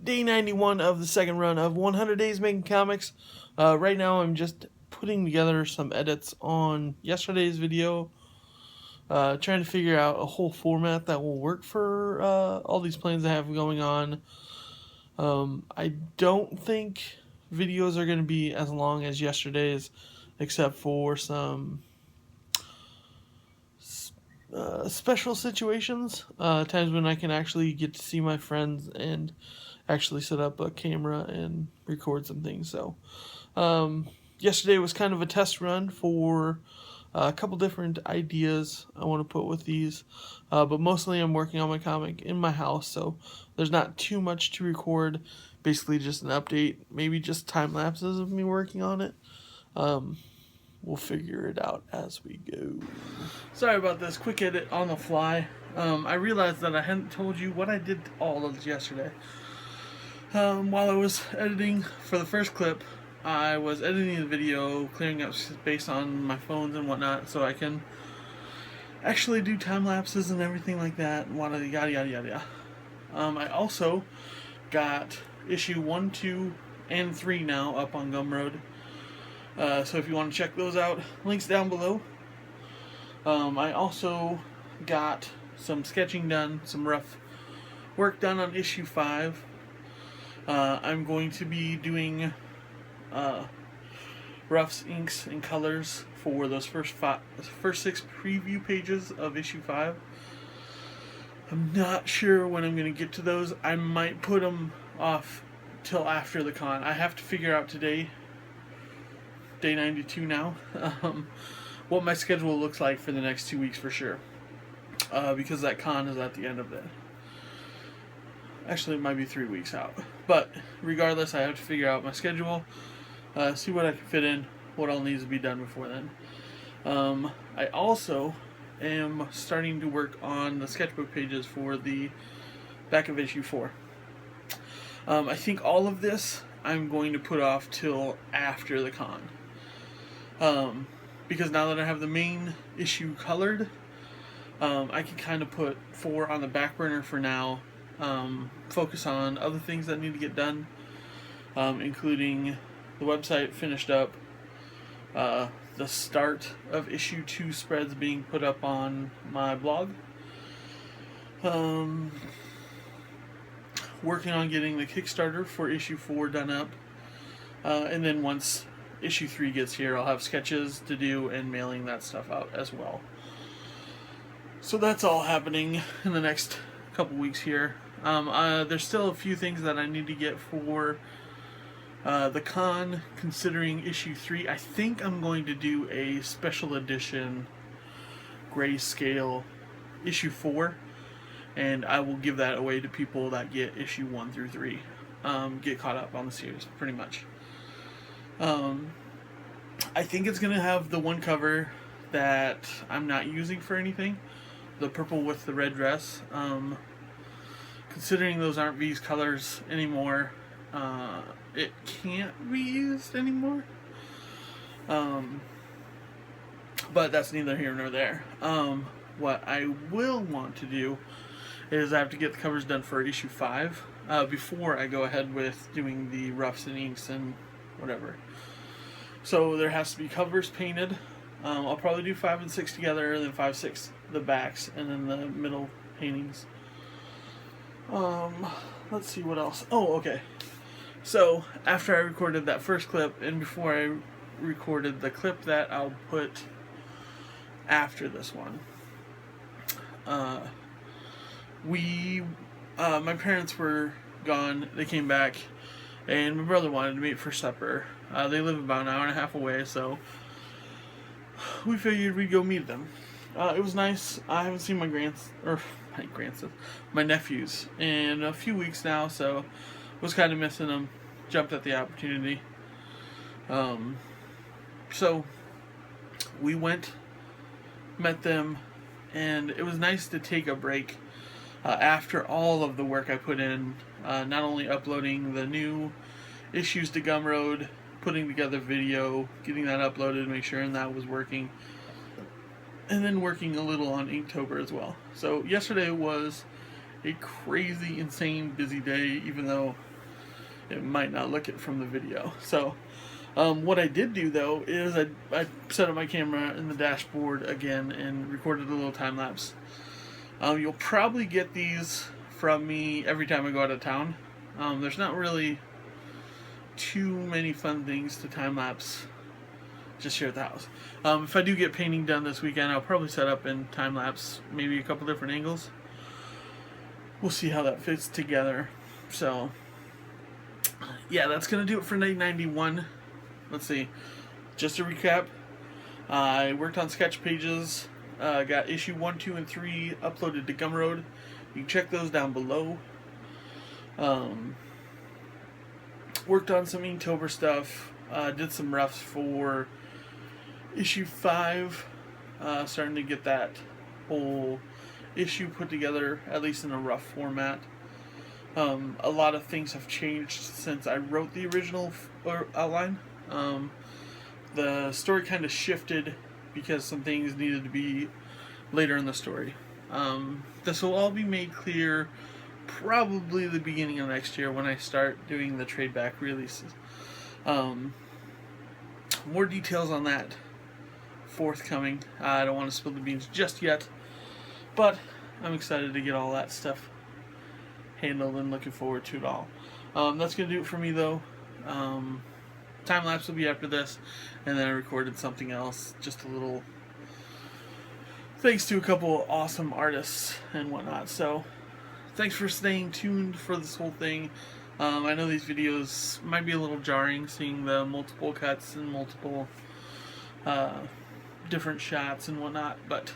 Day 91 of the second run of 100 Days Making Comics. Right now I'm just putting together some edits on yesterday's video, trying to figure out a whole format that will work for all these plans I have going on. I don't think videos are going to be as long as yesterday's, except for some special situations, times when I can actually get to see my friends and actually set up a camera and record some things. So yesterday was kind of a test run for a couple different ideas I want to put with these, but mostly I'm working on my comic in my house, so there's not too much to record. Basically just an update, maybe just time lapses of me working on it. We'll figure it out as we go. Sorry about this quick edit on the fly. I realized that I hadn't told you what I did all of yesterday. While I was editing for the first clip, I was editing the video, clearing up space on my phones and whatnot, so I can actually do time lapses and everything like that. Yada yada yada yada. I also got issue 1, 2, and 3 now up on Gumroad. So if you want to check those out, links down below. I also got some sketching done, some rough work done on issue 5. I'm going to be doing roughs, inks, and colors for those first 6 preview pages of issue 5. I'm not sure when I'm going to get to those. I might put them off till after the con. I have to figure out today, day 92 now, what my schedule looks like for the next 2 weeks for sure. Because that con is at the end of it. Actually, it might be 3 weeks out. But regardless, I have to figure out my schedule, see what I can fit in, what all needs to be done before then. I also am starting to work on the sketchbook pages for the back of issue 4. I think all of this I'm going to put off till after the con. Because now that I have the main issue colored, I can kind of put 4 on the back burner for now, focus on other things that need to get done, including the website finished up, the start of issue 2 spreads being put up on my blog, working on getting the Kickstarter for issue 4 done up, and then once issue 3 gets here, I'll have sketches to do and mailing that stuff out as well. So that's all happening in the next couple weeks here. There's still a few things that I need to get for the con, considering issue 3. I think I'm going to do a special edition grayscale issue 4, and I will give that away to people that get issue 1 through 3. Get caught up on the series, pretty much. I think it's going to have the one cover that I'm not using for anything, the purple with the red dress. Considering those aren't V's colors anymore, it can't be used anymore. But that's neither here nor there. What I will want to do is I have to get the covers done for issue 5 before I go ahead with doing the roughs and inks and whatever. So there has to be covers painted. I'll probably do 5 and 6 together, then 5, 6 the backs, and then the middle paintings. Let's see what else. Oh, okay. So after I recorded that first clip, and before I recorded the clip that I'll put after this one, my parents were gone. They came back, and my brother wanted to meet for supper. They live about an hour and a half away, so we figured we'd go meet them. It was nice. I haven't seen my nephews in a few weeks now, so was kind of missing them. Jumped at the opportunity. So we went, met them, and it was nice to take a break after all of the work I put in, not only uploading the new issues to Gumroad, putting together video, getting that uploaded, make sure that was working, and then working a little on Inktober as well. So yesterday was a crazy, insane, busy day, even though it might not look it from the video. So what I did do though is I set up my camera in the dashboard again and recorded a little time lapse. You'll probably get these from me every time I go out of town. There's not really too many fun things to time lapse just here at the house. If I do get painting done this weekend, I'll probably set up in time lapse, maybe a couple different angles. We'll see how that fits together. So yeah, that's gonna do it for night 91. Let's see. Just to recap, I worked on sketch pages. Got issue 1, 2, and 3 uploaded to Gumroad. You can check those down below. Worked on some Inktober stuff. Did some roughs for issue 5. Starting to get that whole issue put together, at least in a rough format. A lot of things have changed since I wrote the original outline. The story kind of shifted because some things needed to be later in the story. This will all be made clear probably the beginning of next year when I start doing the trade back releases. More details on that forthcoming. I don't want to spill the beans just yet, but I'm excited to get all that stuff handled and looking forward to it all. That's going to do it for me though. Time lapse will be after this, and then I recorded something else, just a little thanks to a couple awesome artists and whatnot. So thanks for staying tuned for this whole thing. I know these videos might be a little jarring, seeing the multiple cuts and multiple different shots and whatnot, but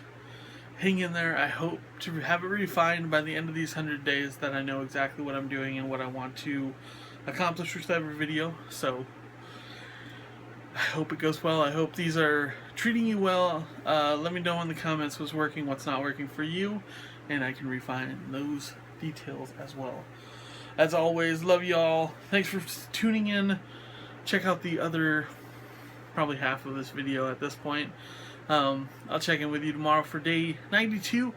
hang in there. I hope to have it refined by the end of these 100 days, that I know exactly what I'm doing and what I want to accomplish with every video. So I hope it goes well. I hope these are treating you well. Let me know in the comments what's working, what's not working for you, and I can refine those details as well. As always, love you all. Thanks for tuning in. Check out the other, probably half of this video at this point. I'll check in with you tomorrow for day 92,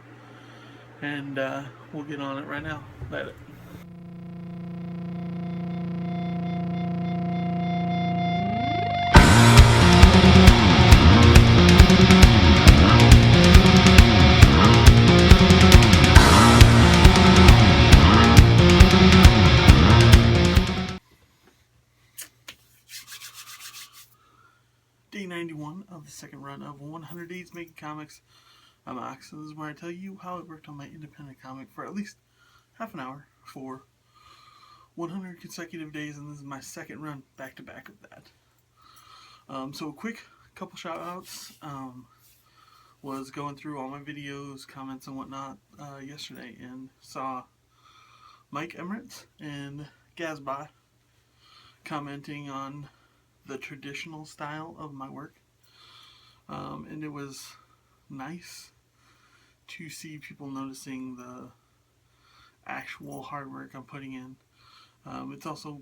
and we'll get on it right now. Later. Day 91 of the second run of 100 Days Making Comics. I'm Ox, and this is where I tell you how I worked on my independent comic for at least half an hour for 100 consecutive days, and this is my second run back to back of that. So a quick couple shout outs. Was going through all my videos, comments, and whatnot yesterday, and saw Mike Emirates and Gazbot commenting on the traditional style of my work, and it was nice to see people noticing the actual hard work I'm putting in. It's also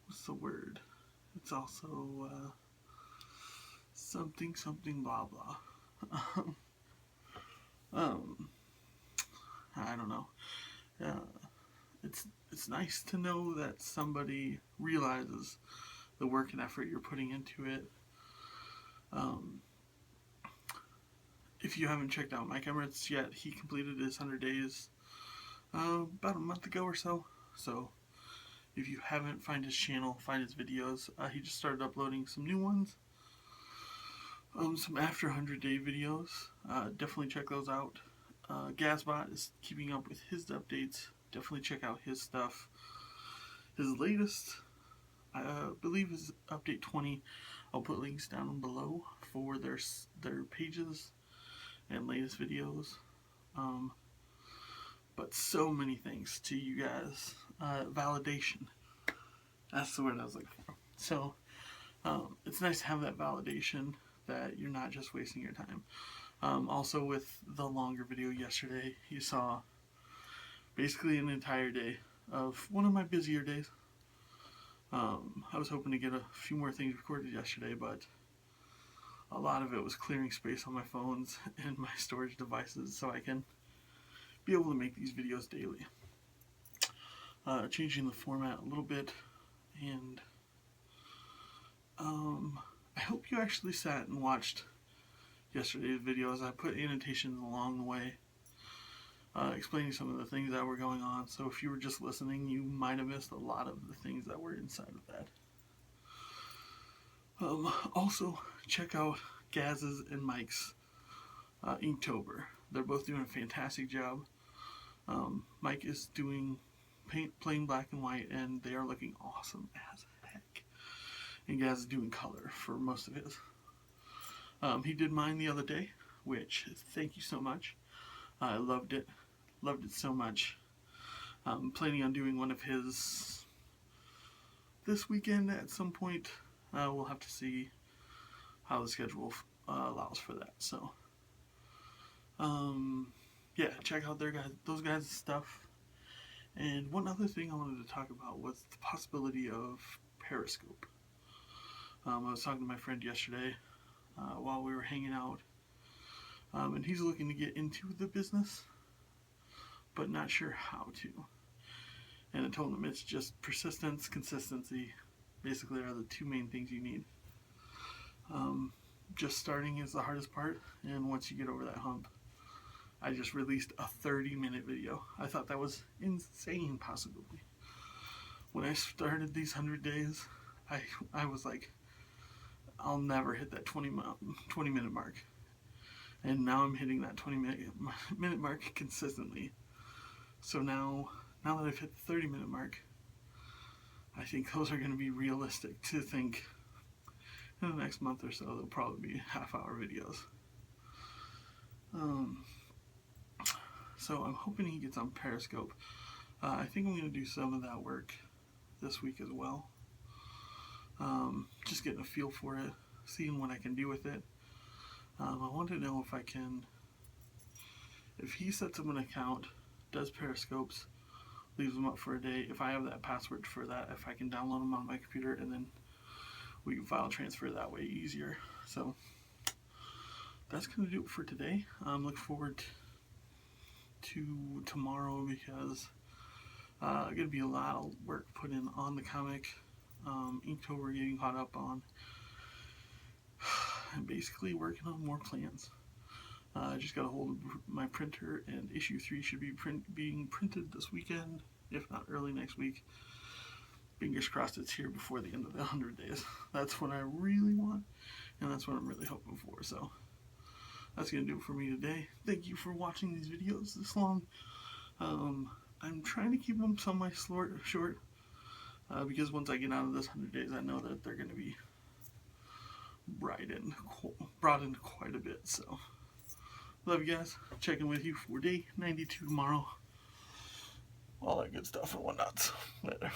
what's the word? It's also something blah blah. I don't know. It's nice to know that somebody realizes the work and effort you're putting into it. If you haven't checked out Mike Emirates yet, he completed his 100 days about a month ago or so. So if you haven't, find his channel, find his videos. He just started uploading some new ones. Some after 100 day videos. Definitely check those out. Gazbot is keeping up with his updates. Definitely check out his stuff. His latest, I believe, is update 20. I'll put links down below for their pages and latest videos. But so many thanks to you guys. Validation. That's the word I was looking for. So it's nice to have that validation that you're not just wasting your time. Also, with the longer video yesterday, you saw basically an entire day of one of my busier days. I was hoping to get a few more things recorded yesterday, but a lot of it was clearing space on my phones and my storage devices so I can be able to make these videos daily. Changing the format a little bit, and I hope you actually sat and watched yesterday's video as I put annotations along the way, explaining some of the things that were going on. So if you were just listening, you might have missed a lot of the things that were inside of that. Also, check out Gaz's and Mike's Inktober. They're both doing a fantastic job. Mike is doing plain black and white, and they are looking awesome as heck. And Gaz is doing color for most of his. He did mine the other day, which, thank you so much. I loved it so much. Planning on doing one of his this weekend at some point. We'll have to see how the schedule allows for that. So, yeah, check out those guys' stuff. And one other thing I wanted to talk about was the possibility of Periscope. I was talking to my friend yesterday while we were hanging out, and he's looking to get into the business, but not sure how to. And I told him it's just persistence, consistency, basically are the two main things you need. Just starting is the hardest part, and once you get over that hump, I just released a 30-minute video. I thought that was insane possibility. When I started these 100 days, I was like, I'll never hit that 20-minute mark. And now I'm hitting that 20-minute mark consistently. So now that I've hit the 30-minute mark, I think those are going to be realistic to think in the next month or so. They'll probably be half-hour videos. So I'm hoping he gets on Periscope. I think I'm going to do some of that work this week as well. Just getting a feel for it, seeing what I can do with it. I want to know if he sets up an account, does Periscopes, leaves them up for a day, if I have that password for that, if I can download them on my computer, and then we can file transfer that way easier. So that's going to do it for today. I'm looking forward to tomorrow because going to be a lot of work put in on the comic. Inktober getting caught up on, and basically working on more plans. I just got a hold of my printer, and issue 3 should be being printed this weekend, if not early next week. Fingers crossed it's here before the end of the 100 days. That's what I really want, and that's what I'm really hoping for. So that's going to do it for me today. Thank you for watching these videos this long. I'm trying to keep them short, because once I get out of this 100 days, I know that they're going to be broadened quite a bit. So, love you guys. Checking with you for day 92 tomorrow. All that good stuff and whatnots. Later.